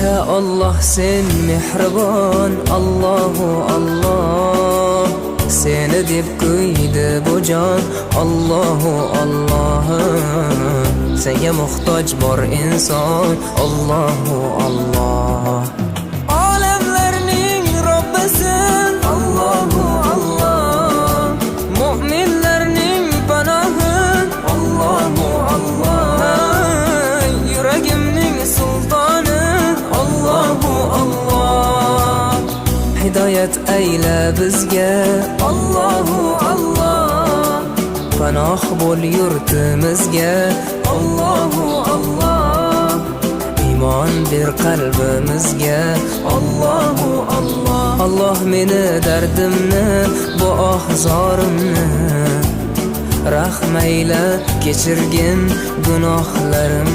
Ya Allah sen mehribon, Allahu Allah. Seni deb kuydi bu jon, Allahu Allah. Senga muhtoj bor inson, Allahu Allah. Olamlarning Robbisin, Allahu Allah. Mu'minlarning panohi, Allahu Allah. Yuragimning sultoni, Allahu Allah. Hidoyat ayla bizga, Allahu Allah. Panoh bo'l yurtimizga, Allahu Allah. Iymon ber qalbimizga, Allahu Allah. Allah meni dardimni, bu ohzorimni rahmayla kechirgin gunohlarimni.